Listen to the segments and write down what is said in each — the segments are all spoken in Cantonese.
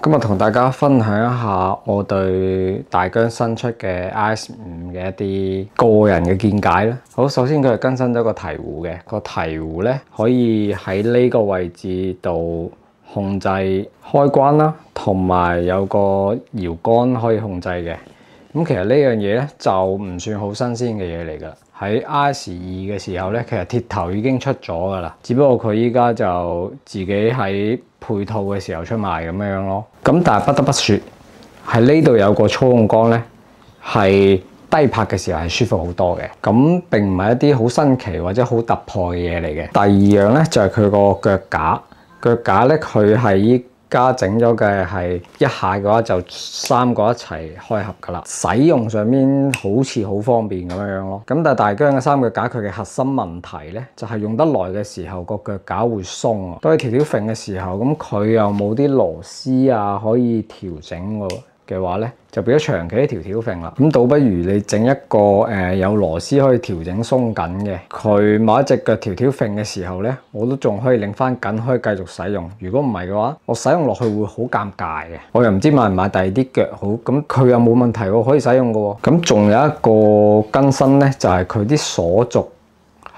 今日同大家分享一下我對大疆新出嘅 IS5嘅一啲個人嘅見解啦。好，首先佢係更新咗個提壺嘅，個提壺咧可以喺呢個位置度控制開關啦，同埋有個搖桿可以控制嘅。咁其實呢樣嘢咧就唔算好新鮮嘅嘢嚟㗎。喺 IS2嘅時候咧，其實鐵頭已經出咗㗎啦，只不過佢依家就自己喺配套嘅時候出賣咁樣咯。咁但係不得不說，喺呢度有個操控桿咧，係低拍嘅時候係舒服好多嘅。咁並唔係一啲好新奇或者好突破嘅嘢嚟嘅。第二樣咧就係佢個腳架，腳架咧佢係依家整咗嘅係一下嘅話就三個一齊開合噶啦，使用上面好似好方便咁樣咯。咁但係大疆嘅三腳架佢嘅核心問題咧，就係用得耐嘅時候個腳架會鬆啊。當你條條揈嘅時候，咁佢又冇啲螺絲啊可以調整嘅話咧，就變咗長期一條條揈啦。咁倒不如你整一個有螺絲可以調整鬆緊嘅，佢某一隻腳條條揈嘅時候咧，我都仲可以擰翻緊，可以繼續使用。如果唔係嘅話，我使用落去會好尷尬嘅。我又唔知買唔買第二啲腳好，咁佢又冇問題喎，可以使用嘅喎。咁仲有一個更新咧，就係佢啲鎖軸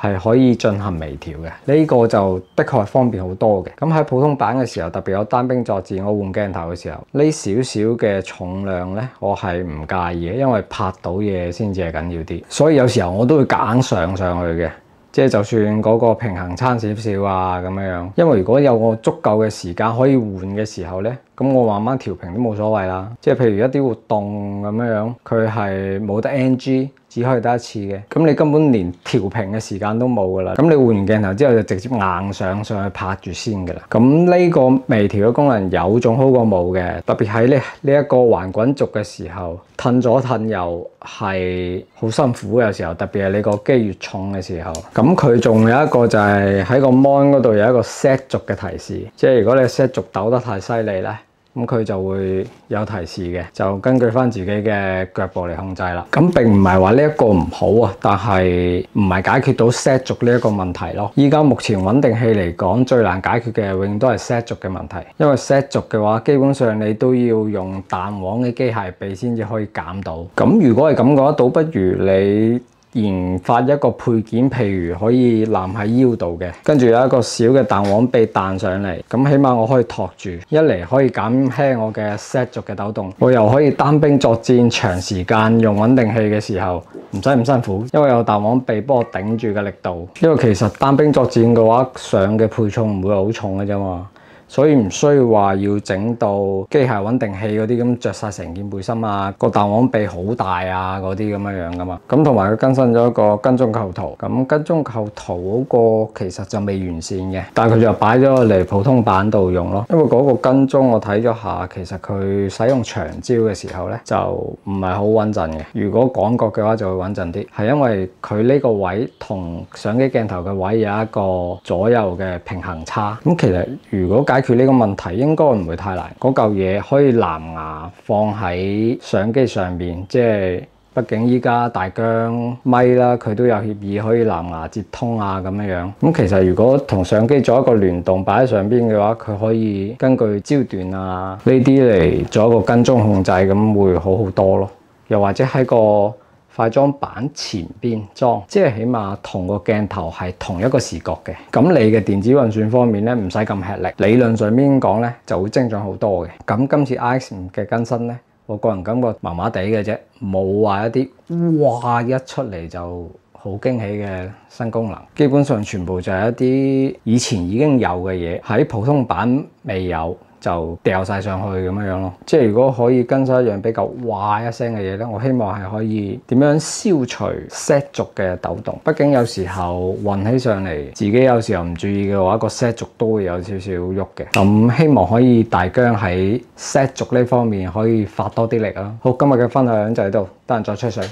係可以進行微調嘅，呢個就的確係方便好多嘅。咁喺普通版嘅時候，特別有單兵作戰，我換鏡頭嘅時候，呢少少嘅重量呢，我係唔介意嘅，因為拍到嘢先至係緊要啲。所以有時候我都會夾硬上去嘅，即係就算嗰個平衡差少少啊咁樣。因為如果有我足夠嘅時間可以換嘅時候呢，咁我慢慢調平都冇所謂啦。即係譬如一啲活動咁樣，佢係冇得 NG。只可以得一次嘅，咁你根本連調平嘅時間都冇噶啦。咁你換完鏡頭之後就直接硬上去拍住先噶啦。咁呢個微調嘅功能有仲好過冇嘅，特別喺呢一個橫滾軸嘅時候，褪左褪右係好辛苦嘅。有時候特別係你個機越重嘅時候，咁佢仲有一個就係喺個 mon 嗰度有一個 set 軸嘅提示，即係如果你 set 軸抖得太犀利咧，咁佢就會有提示嘅，就根據翻自己嘅腳步嚟控制啦。咁並唔係話呢一個唔好啊，但係唔係解決到 set 軸呢一個問題咯。依家目前穩定器嚟講，最難解決嘅永遠都係 set 軸嘅問題，因為 set 軸嘅話，基本上你都要用彈簧嘅機械臂先至可以減到。咁如果係咁嘅話，倒不如你研發一個配件，譬如可以攬喺腰度嘅，跟住有一個小嘅彈簧臂彈上嚟，咁起碼我可以托住，一嚟可以減輕我嘅 set 軸嘅抖動，我又可以單兵作戰長時間用穩定器嘅時候唔使咁辛苦，因為有彈簧臂幫我頂住嘅力度。因為其實單兵作戰嘅話，上嘅配重唔會好重嘅啫嘛。所以唔需要話要整到機械穩定器嗰啲咁着晒成件背心啊，個彈簧臂好大啊嗰啲咁樣噶嘛。咁同埋佢更新咗一個跟蹤構圖，咁跟蹤構圖嗰個其實就未完善嘅，但係佢就擺咗嚟普通版度用咯。因為嗰個跟蹤我睇咗下，其實佢使用長焦嘅時候咧就唔係好穩陣嘅。如果廣角嘅話就會穩陣啲，係因為佢呢個位同相機鏡頭嘅位有一個左右嘅平衡差。咁其實如果解決呢個問題應該唔會太難，嗰嚿嘢可以藍牙放喺相機上邊，即係畢竟依家大疆咪啦，佢都有協議可以藍牙接通啊咁樣。咁其實如果同相機做一個聯動擺喺上邊嘅話，佢可以根據焦段啊呢啲嚟做一個跟蹤控制，咁會好好多咯。又或者喺個化妝板前邊裝，即係起碼同個鏡頭係同一個視覺嘅。咁你嘅電子運算方面咧，唔使咁吃力。理論上邊講咧，就會精準好多嘅。咁今次 IS5嘅更新咧，我個人感覺麻麻地嘅啫，冇話一啲哇一出嚟就好驚喜嘅新功能。基本上全部就係一啲以前已經有嘅嘢，喺普通版未有，就掉晒上去咁樣咯。即係如果可以跟上一樣比較哇一聲嘅嘢咧，我希望係可以點樣消除 set 軸嘅抖動。畢竟有時候運起上嚟，自己有時候唔注意嘅話，個 set 軸都會有少少喐嘅。咁希望可以大疆喺 set 軸呢方面可以發多啲力啦。好，今日嘅分享就喺度，得閒再吹水。